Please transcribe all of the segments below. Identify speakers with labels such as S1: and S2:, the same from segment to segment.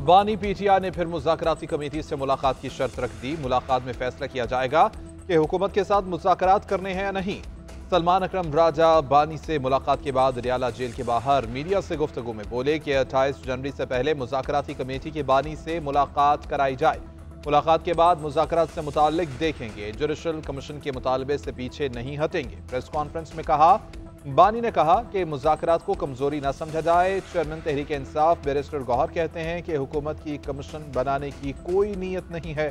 S1: बानी पीटीआई ने फिर मुज़ाकराती कमेटी से मुलाकात की शर्त रख दी। मुलाकात में फैसला किया जाएगा कि हुकूमत के साथ मुज़ाकरात करने हैं या नहीं। सलमान अकरम राजा बानी से मुलाकात के बाद रियाला जेल के बाहर मीडिया से गुफ्तगू में बोले कि 28 जनवरी से पहले मुज़ाकराती कमेटी के बानी से मुलाकात कराई जाए। मुलाकात के बाद मुज़ाकरात से मुताल्लिक देखेंगे। जुडिशल कमीशन के मुतालबे से पीछे नहीं हटेंगे। प्रेस कॉन्फ्रेंस में कहा, बानी ने कहा कि मुज़ाकरात को कमजोरी न समझा जाए। चेयरमैन तहरीक इंसाफ बैरिस्टर गौहर कहते हैं कि हुकूमत की कमीशन बनाने की कोई नीयत नहीं है।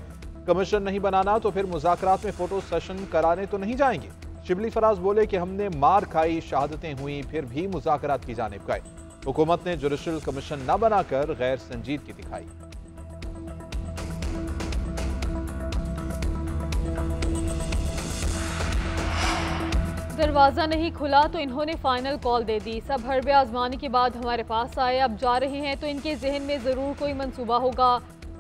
S1: कमीशन नहीं बनाना तो फिर मुज़ाकरात में फोटो सेशन कराने तो नहीं जाएंगे। शिबली फराज बोले कि हमने मार खाई, शहादतें हुई, फिर भी मुज़ाकरात की जानिब गए। हुकूमत ने जुडिशल कमीशन न बनाकर गैर संजीदगी दिखाई।
S2: दरवाज़ा नहीं खुला तो इन्होंने फाइनल कॉल दे दी। सब हरबे आजमाने के बाद हमारे पास आए, अब जा रहे हैं तो इनके जहन में ज़रूर कोई मंसूबा होगा।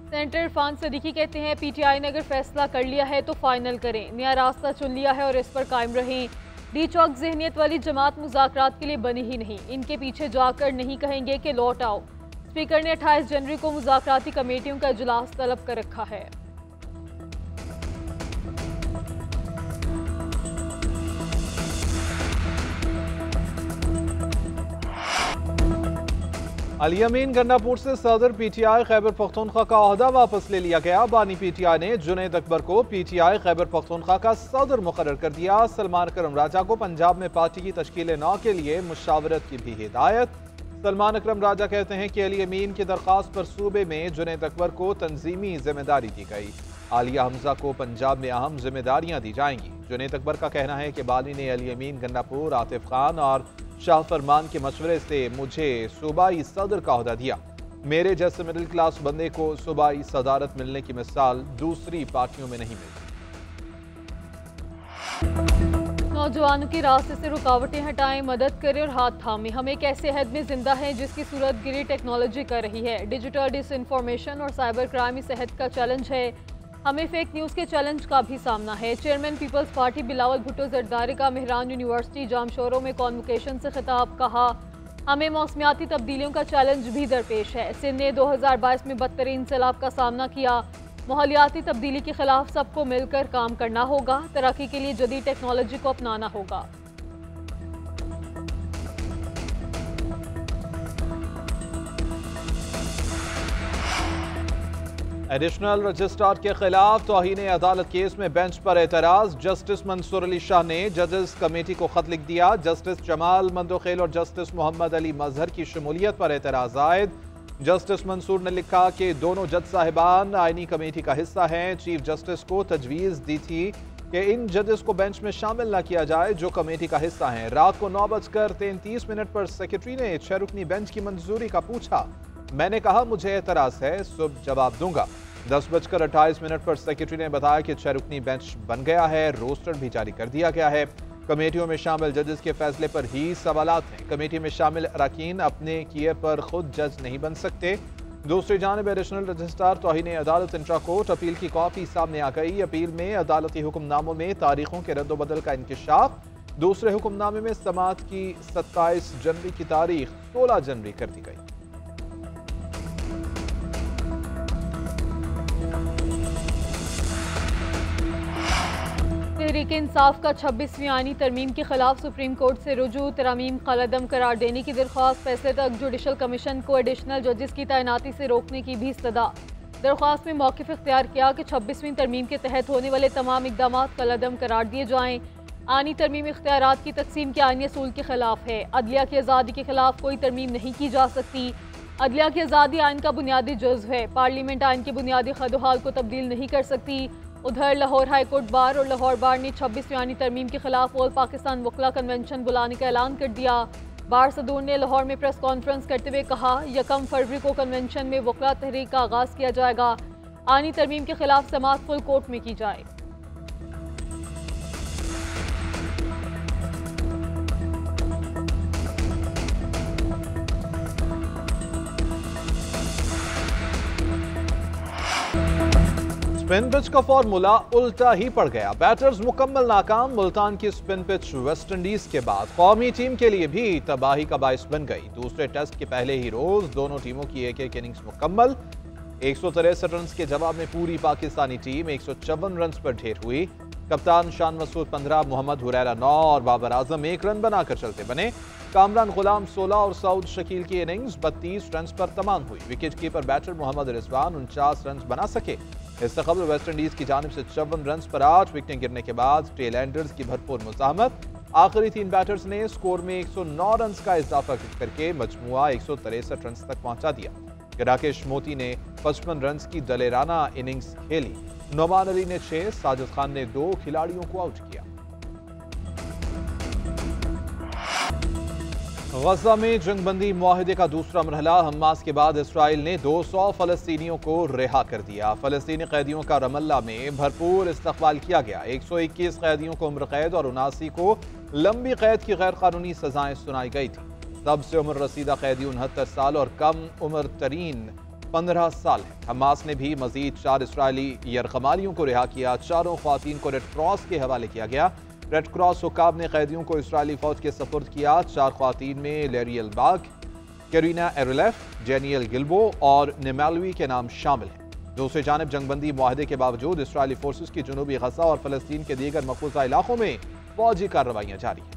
S2: सेनेटर इरफान सदीकी कहते हैं पीटीआई ने अगर फैसला कर लिया है तो फाइनल करें, नया रास्ता चुन लिया है और इस पर कायम रहें। डी चौक जहनियत वाली जमात मुज़ाकरात के लिए बनी ही नहीं, इनके पीछे जाकर नहीं कहेंगे कि लौट आओ। स्पीकर ने 28 जनवरी को मुज़ाकराती कमेटियों का इजलास तलब कर रखा है।
S1: अली अमीन गन्नापुर से सदर पीटीआई खैबर पख्तूनख्वा का ओहदा वापस ले लिया गया। बानी पीटीआई ने जुनैद अकबर को पीटीआई खैबर पख्तूनख्वा का सदर मुकर्रर कर दिया। सलमान अकरम राजा को पंजाब में पार्टी की तश्कील नौ के लिए मुशावरत की भी हिदायत। सलमान अकरम राजा कहते हैं कि अली अमीन की दरख्वास्त पर सूबे में जुनैद अकबर को तंजीमी जिम्मेदारी दी गई। आलिया हमजा को पंजाब में अहम जिम्मेदारियां दी जाएंगी। जुनैद अकबर का कहना है कि बानी ने अली अमीन गन्नापुर, आतिफ खान और शाह फरमान के मशवरे से मुझे सूबाई सदर का ओहदा दिया। मेरे जैसे मिडिल क्लास बंदे को सूबाई सदारत मिलने की मिसाल दूसरी पार्टियों में नहीं मिलती।
S2: नौजवानों के रास्ते से रुकावटें हटाएं, मदद करें और हाथ थामें। हम एक ऐसे अहद में जिंदा हैं जिसकी सूरत गिरी टेक्नोलॉजी कर रही है। डिजिटल डिसइंफॉर्मेशन और साइबर क्राइम इस अहद का चैलेंज है। हमें फेक न्यूज़ के चैलेंज का भी सामना है। Chairman people's party Bilawal Bhutto Zardari का मेहरान यूनिवर्सिटी जामशोरों में कॉन्वोकेशन से खिताब। कहा, हमें मौसमियाती तब्दीलियों का चैलेंज भी दरपेश है। सिंध ने 2022 में बदतरीन सैलाब का सामना किया। माहौलियाती तब्दीली के खिलाफ सबको मिलकर काम करना होगा। तरक्की के लिए जदीद टेक्नोलॉजी को अपनाना होगा।
S1: एडिशनल रजिस्ट्रार के खिलाफ तौहीन अदालत केस में बेंच पर एतराज। जस्टिस मंसूर अली शाह ने जजेस कमेटी को खत लिख दिया। जस्टिस जमाल मंदोखेल और जस्टिस मोहम्मद अली मजहर की शमूलियत पर एतराज आयद। जस्टिस मंसूर ने लिखा कि दोनों जज साहिबान आईनी कमेटी का हिस्सा हैं। चीफ जस्टिस को तजवीज़ दी थी कि इन जजेस को बेंच में शामिल न किया जाए जो कमेटी का हिस्सा हैं। रात को 9:33 पर सेक्रेटरी ने 6 रुकनी बेंच की मंजूरी का पूछा। मैंने कहा मुझे एतराज है, सुबह जवाब दूंगा। 10:28 पर सेक्रेटरी ने बताया कि 6 रुकनी बेंच बन गया है, रोस्टर भी जारी कर दिया गया है। कमेटियों में शामिल जजेस के फैसले पर ही सवालात हैं। कमेटी में शामिल अरकान अपने किए पर खुद जज नहीं बन सकते। दूसरी जानिब एडिशनल रजिस्ट्रार तौहीन अदालत इंट्रा कोर्ट अपील की कॉपी सामने आ गई। अपील में अदालती हुक्मनामों में तारीखों के रद्दोबदल का इंकशाफ। दूसरे हुक्मनामे में समाअत की 27 जनवरी की तारीख 16 जनवरी कर दी गई।
S2: तहरीक इंसाफ का 26वीं आईनी तरमीम के खिलाफ सुप्रीम कोर्ट से रुजू। तरमीम कलअदम करार देने की दरख्वास्त। फैसले तक जुडिशल कमीशन को एडिशनल जजेस की तैनाती से रोकने की भी सदा। दरख्वास्त में मौक़िफ़ इख्तियार किया कि 26वीं तरमीम के तहत होने वाले तमाम इक़दामात कलअदम करार दिए जाएँ। आईनी तरमीम इख्तियारात की तकसीम के आईनी असूल के खिलाफ है। अदलिया की आज़ादी के खिलाफ कोई तरमीम नहीं की जा सकती। अदलिया की आज़ादी आइन का बुनियादी जुज़्व है। पार्लियामेंट आइन के बुनियादी खदोहाल को तब्दील नहीं कर सकती। उधर लाहौर हाई कोर्ट बार और लाहौर बार ने 26वीं आईनी तरमीम के खिलाफ ऑल पाकिस्तान वकला कन्वेंशन बुलाने का ऐलान कर दिया। बार सदूर ने लाहौर में प्रेस कॉन्फ्रेंस करते हुए कहा, 1 फरवरी को कन्वेंशन में वकला तहरीक का आगाज़ किया जाएगा। आईनी तरमीम के खिलाफ समाअत फुल कोर्ट में की जाए।
S1: स्पिन पिच का फॉर्मूला उल्टा ही पड़ गया। बैटर्स मुकम्मल नाकाम। मुल्तान की स्पिन पिच वेस्ट इंडीज के बाद कौमी टीम के लिए भी तबाही का बाइस बन गई। दूसरे टेस्ट के पहले ही रोज दोनों टीमों की एक इनिंग्स मुकम्मल। 163 रन के जवाब में पूरी पाकिस्तानी टीम 154 रन पर ढेर हुई। कप्तान शान मसूद 15, मोहम्मद हुरैरा 9 और बाबर आजम 1 रन बनाकर चलते बने। कामरान गुलाम 16 और सऊद शकील की इनिंग्स 32 रन पर तमाम हुई। Wicket keeper batter Mohammad Rizwan 49 run बना सके। इससे कबल वेस्ट इंडीज की जानिब से 54 रन पर 8 विकेटें गिरने के बाद टेल एंडर्स की भरपूर मुज़ाहमत। आखिरी 3 बैटर्स ने स्कोर में 109 रन का इजाफा करके मजमुआ 163 रन तक पहुंचा दिया। राकेश मोती ने 55 रन की दलेराना इनिंग्स खेली। नोमान अली ने 6, साजिद खान ने 2 खिलाड़ियों को आउट किया। गजा में जंगबंदी मुआहदे का दूसरा मरहला। हमास के बाद इसराइल ने 200 फलस्तीनियों को रिहा कर दिया। फलस्तीनी कैदियों का रमल्ला में भरपूर इस्तकबाल किया गया। 121 कैदियों को उम्र कैद और 79 को लंबी कैद की गैर कानूनी सजाएं सुनाई गई थी। सबसे उम्र रसीदा कैदी 69 साल और कम उम्र तरीन 15 साल है। हमास ने भी मजीद 4 इसराइली यरगमालियों को रिहा किया। 4 ख्वातीन को रेड क्रॉस के हवाले किया गया। रेड क्रॉस हुकाम ने कैदियों को इसराइली फौज के सपुर्द किया। 4 ख्वातीन में लेरियल बाग, कैरीना एरलेफ, डेनियल गिल्बो और निमालवी के नाम शामिल हैं। दूसरी जानिब जंगबंदी मुआहदे के बावजूद इसराइली फोर्सेस की जनूबी गजा और फलस्तीन के दीगर मकबूजा इलाकों में फौजी कार्रवाइयां जारी हैं।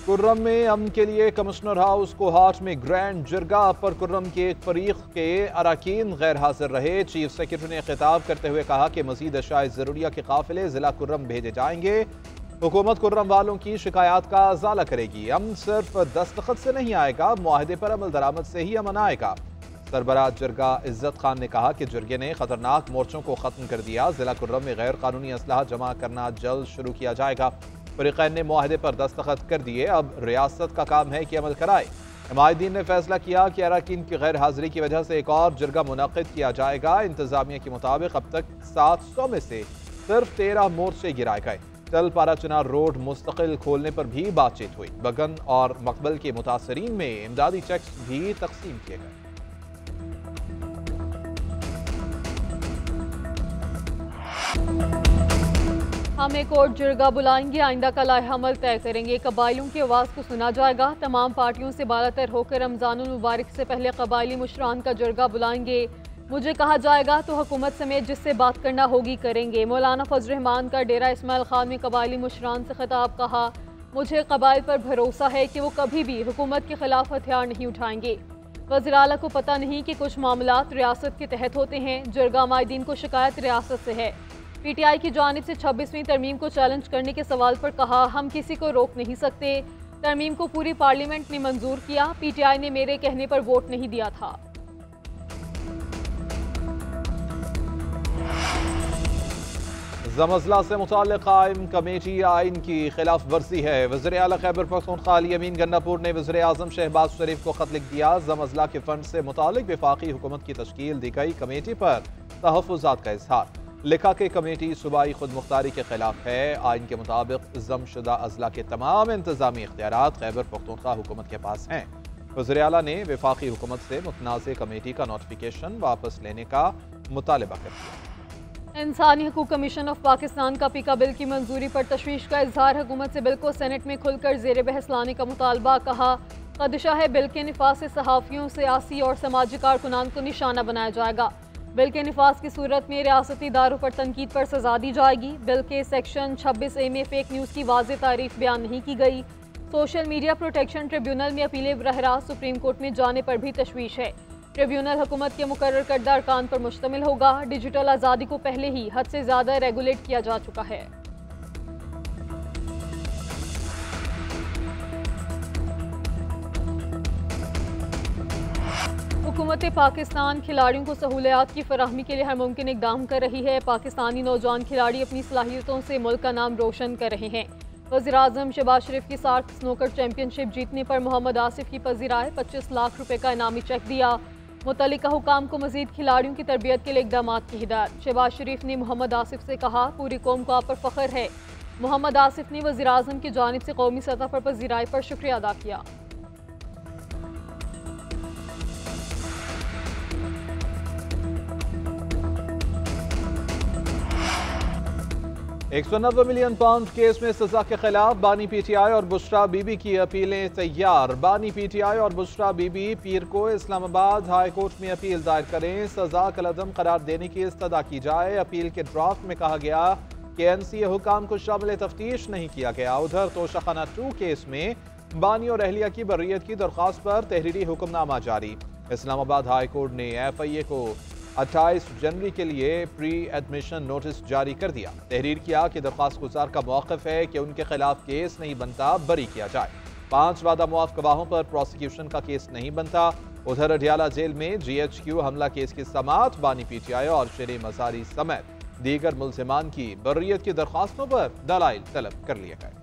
S1: कुर्रम में अमन के लिए कमिश्नर हाउस कोहाट में ग्रैंड जरगा पर कुर्रम के एक फरीक के अरकान गैर हाजिर रहे। चीफ सेक्रेटरी ने खिताब करते हुए कहा कि मजीद अशाए ज़रूरिया के काफिले जिला कुर्रम भेजे जाएंगे। हुकूमत कुर्रम वालों की शिकायत का अजाला करेगी। अमन सिर्फ दस्तखत से नहीं आएगा, मुआहदे पर अमल दरामद से ही अमन आएगा। सरबराह जरगा इज्जत खान ने कहा कि जरगे ने खतरनाक मोर्चों को खत्म कर दिया। जिला कुर्रम में गैर कानूनी असलहा जमा करना जल्द शुरू किया जाएगा। फरीक़ैन ने मुआहदे पर दस्तखत कर दिए, अब रियासत का काम है कि अमल कराए। हिमायतदीन ने फैसला किया कि अरकान की गैर हाजिरी की वजह से एक और जरगा मुनक़िद किया जाएगा। इंतजामिया के मुताबिक अब तक 700 में से सिर्फ 13 मोर्चे गिराए गए। तल पारा चिनार रोड मुस्तकिल खोलने पर भी बातचीत हुई। बगन और मकबल के मुतासरीन में इमदादी चेक्स भी तकसीम किए गए।
S2: हम एक और जरगा बुलाएंगे, आइंदा का लाइहा अमल तय करेंगे। कबायलियों की आवाज़ को सुना जाएगा। तमाम पार्टियों से बालातर होकर रमज़ानुल मुबारक से पहले कबायली मुशरान का जरगा बुलाएंगे। मुझे कहा जाएगा तो हुकूमत समेत जिससे बात करना होगी करेंगे। मौलाना फजल रहमान का डेरा इस्माइल खान में कबायली मुशरान से खिताब कहा, मुझे कबाइल पर भरोसा है कि वो कभी भी हुकूमत के खिलाफ हथियार नहीं उठाएंगे। वज़ीर आला को पता नहीं कि कुछ मामलात रियासत के तहत होते हैं। जरगा माहिदीन को शिकायत रियासत से है। पीटीआई की जानिब से 26वीं तरमीम को चैलेंज करने के सवाल पर कहा, हम किसी को रोक नहीं सकते। तरमीम को पूरी पार्लियामेंट ने मंजूर किया। पीटीआई ने मेरे कहने पर वोट नहीं दिया था।
S1: ज़मज़ला से मुताल्लिक़ कायम कमेटी आइन की खिलाफ वर्जी है। वज़ीर आला खैबर पख्तूनख्वा अली अमीन गन्नापुर ने वज़ीर आज़म शहबाज शरीफ को खत लिख दिया। ज़मज़ला के फंड से मुताल्लिक़ वफाकी हुकूमत की तश्कील दी गई कमेटी पर तहफ़्फ़ुज़ात का इज़हार। लिखा कि कमेटी सूबाई खुद मुख्तारी के खिलाफ है। आइन के मुताबिक ज़मशुदा अजला के तमाम इंतजामी इख्तियारात खैबर पख्तूनख्वा हुकूमत के पास हैं। वज़ीर आला ने वफाकी हुकूमत से मुतनाज़ कमेटी का नोटिफिकेशन वापस लेने का मुतालबा कर दिया।
S2: इंसानी हकूक़ कमीशन ऑफ पाकिस्तान का पीका बिल की मंजूरी पर तशवीश का इजहार। हुकूमत से बिल को सेनेट में खुलकर ज़ेर बहस लाने का मुतालबा। कहा, खदशा है बिल के निफाज से सहाफ़ियों, सियासी और समाजी कारकुनान को निशाना बनाया जाएगा। बिल के निफाज की सूरत में रियासती इदारों पर तनकीद पर सजा दी जाएगी। बिल के सेक्शन 26A में फेक न्यूज़ की वाज़ेह तारीफ बयान नहीं की गई। सोशल मीडिया प्रोटेक्शन ट्रिब्यूनल में अपीलें बरहरास्त सुप्रीम कोर्ट में जाने पर भी तशवीश है। ट्रिब्यूनल हुकूमत के मुकर्रर करदा अरकान पर मुश्तमिल होगा। डिजिटल आज़ादी को पहले ही हद से ज़्यादा रेगुलेट किया जा चुका है। हुकूमत पाकिस्तान खिलाड़ियों को सहूलियात की फराहमी के लिए हर मुमकिन इक़दाम कर रही है। पाकिस्तानी नौजवान खिलाड़ी अपनी सलाहियतों से मुल्क का नाम रोशन कर रहे हैं। वज़ीर आज़म शहबाज शरीफ की सार्क स्नूकर चैंपियनशिप जीतने पर मोहम्मद आसिफ की पजीराए 25 लाख रुपए का इनामी चेक दिया। मुतल्लिका हुकाम को मजीद खिलाड़ियों की तरबियत के लिए इक़दाम की हिदायत। शहबाज शरीफ ने मोहम्मद आसिफ से कहा, पूरी कौम को आप पर फ़ख्र है। मोहम्मद आसिफ ने वज़ीर आज़म की जानिब से कौमी सतह पर पजीराई पर शुक्रिया अदा किया।
S1: 190 मिलियन पाउंड केस में सजा के खिलाफ बानी पीटीआई और बुशरा बीबी की अपीलें तैयार। बानी पीटीआई और बुशरा बीबी पीर को इस्लामाबाद हाई कोर्ट में अपील दायर करें। सजा कलअदम करार देने की इस्तदा की जाए। अपील के ड्राफ्ट में कहा गया कि एनसीए हुकाम को शामिल तफ्तीश नहीं किया गया। उधर तोशाखाना 2 केस में बानी और अहलिया की बर्रियत की दरख्वास्त पर तहरीरी हुक्मनामा जारी। इस्लामाबाद हाई कोर्ट ने FIA को 28 जनवरी के लिए प्री एडमिशन नोटिस जारी कर दिया। तहरीर किया कि दरख्वास्त गुजार का मौक़िफ़ है कि उनके खिलाफ केस नहीं बनता, बरी किया जाए। 5 वादा मुआफ़ गवाहों पर प्रोसिक्यूशन का केस नहीं बनता। उधर अडियाला जेल में GHQ हमला केस की समाअत बानी पीटीआई और शेर मज़ारी समेत दीगर मुल्ज़िमान की बर्रियत की दरख्वास्तों पर दलाइल तलब कर लिए गए।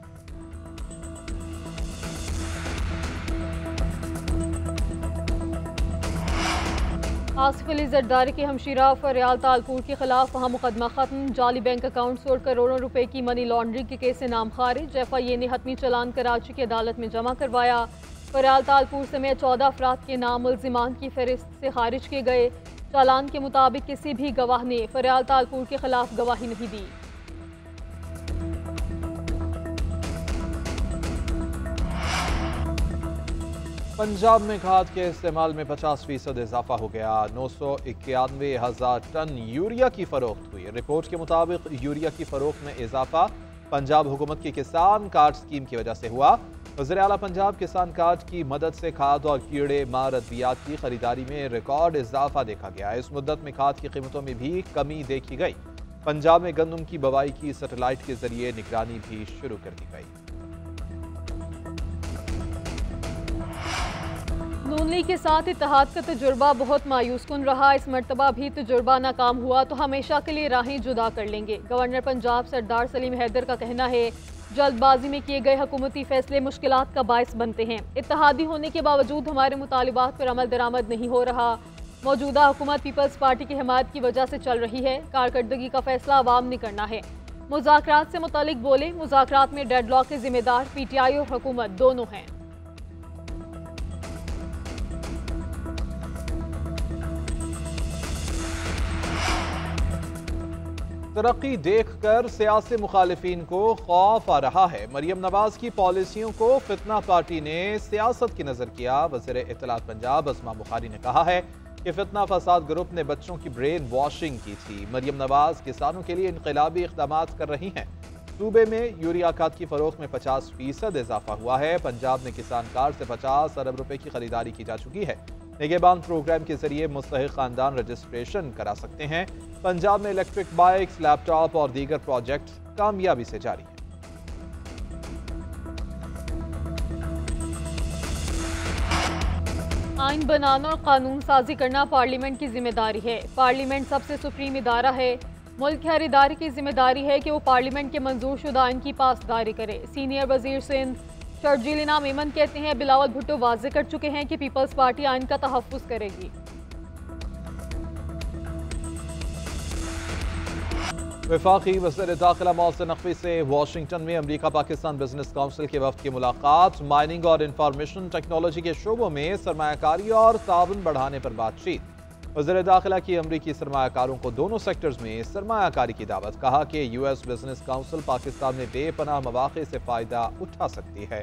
S2: आसिफ अली जरदारी के हमशीरा फरियाल तालपुर के खिलाफ वहाँ मुकदमा खत्म। जाली बैंक अकाउंट्स और करोड़ों रुपए की मनी लॉन्ड्रिंग के केस से नाम खारिज। FIA ने हतमी चलान कराची की अदालत में जमा करवाया। फरियाल तालपुर समेत 14 अफराद के नाम मुल्जिमान की फहरिस्त से खारिज किए गए। चालान के मुताबिक किसी भी गवाह ने फरियाल तालपुर के खिलाफ गवाही नहीं दी।
S1: पंजाब में खाद के इस्तेमाल में 50% इजाफा हो गया। 991,000 टन यूरिया की फरोख्त हुई। रिपोर्ट के मुताबिक यूरिया की फरोख्त में इजाफा पंजाब हुकूमत की किसान कार्ड स्कीम की वजह से हुआ। वज़ीर आला पंजाब किसान कार्ड की मदद से खाद और कीड़े मार अद्वियात की खरीदारी में रिकॉर्ड इजाफा देखा गया। इस मुद्दत में खाद की कीमतों में भी कमी देखी गई। पंजाब में गंदम की बवाई की सैटेलाइट के जरिए निगरानी भी शुरू कर दी गई।
S2: नून लीग के साथ इत्तेहाद का तजुर्बा बहुत मायूस कुन रहा। इस मरतबा भी तजुर्बा नाकाम हुआ तो हमेशा के लिए राहें जुदा कर लेंगे। गवर्नर पंजाब सरदार सलीम हैदर का कहना है जल्दबाजी में किए गए हुकूमती फैसले मुश्किलात का बायस बनते हैं। इत्तेहादी होने के बावजूद हमारे मुतालिबात पर अमल दरामद नहीं हो रहा। मौजूदा हुकूमत पीपल्स पार्टी की हिमायत की वजह से चल रही है। कारकर्दगी का फैसला अवाम ने करना है। मुज़ाकरात से मुतालिक बोले, मुज़ाकरात में डेडलॉक के जिम्मेदार PTI और हुकूमत दोनों हैं।
S1: तरक्की देखकर सियासी मुखालिफिन को खौफ आ रहा है। मरियम नवाज की पॉलिसियों को फितना पार्टी ने सियासत की नजर किया। वज़ीर इत्तलात पंजाब अस्मा बुखारी ने कहा है कि फितना फसाद ग्रुप ने बच्चों की ब्रेन वॉशिंग की थी। मरियम नवाज किसानों के लिए इनकलाबी इक़दामात कर रही हैं। सूबे में यूरिया खाद की फरोख्त में 50% इजाफा हुआ है। पंजाब में किसान कार्ड से 50 अरब रुपए की खरीदारी की जा चुकी है। निगहबान प्रोग्राम के जरिए मुस्तहिक खानदान रजिस्ट्रेशन करा सकते हैं। पंजाब में इलेक्ट्रिक बाइक्स, लैपटॉप और दीगर प्रोजेक्ट कामयाबी से जारी हैं।
S2: आइन बनाना और कानून साजी करना पार्लियामेंट की जिम्मेदारी है। पार्लियामेंट सबसे सुप्रीम इदारा है। मुल्क के हर इदारे की जिम्मेदारी है कि वो पार्लियामेंट के मंजूर शुदा आइन की पासदारी करे। सीनियर वजीर सिंध शर्जील इनाम मेमन कहते हैं बिलावल भुट्टो वाजे कर चुके हैं कि पीपल्स पार्टी आइन का तहफ़्फ़ुज़ करेगी।
S1: वफाकी वज़ीर दाखिला मोहसिन नकवी से वाशिंगटन में अमरीका पाकिस्तान बिजनेस काउंसिल के वफ़द की मुलाकात। माइनिंग और इंफॉर्मेशन टेक्नोलॉजी के शोबों में सरमायाकारी और ताउन बढ़ाने पर बातचीत। वज़ीर दाखिला की अमरीकी सरमायाकारों को दोनों सेक्टर्स में सरमायाकारी की दावत। कहा कि US बिजनेस काउंसिल पाकिस्तान में बेपनाह मौक़े से फ़ायदा उठा सकती है।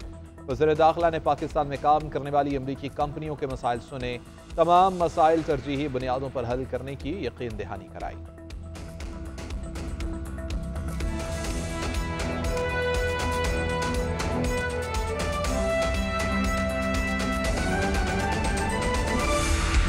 S1: वज़ीर दाखिला ने पाकिस्तान में काम करने वाली अमरीकी कंपनियों के मसाइल सुने। तमाम मसाइल तरजीही बुनियादों पर हल करने की यकीन दहानी कराई।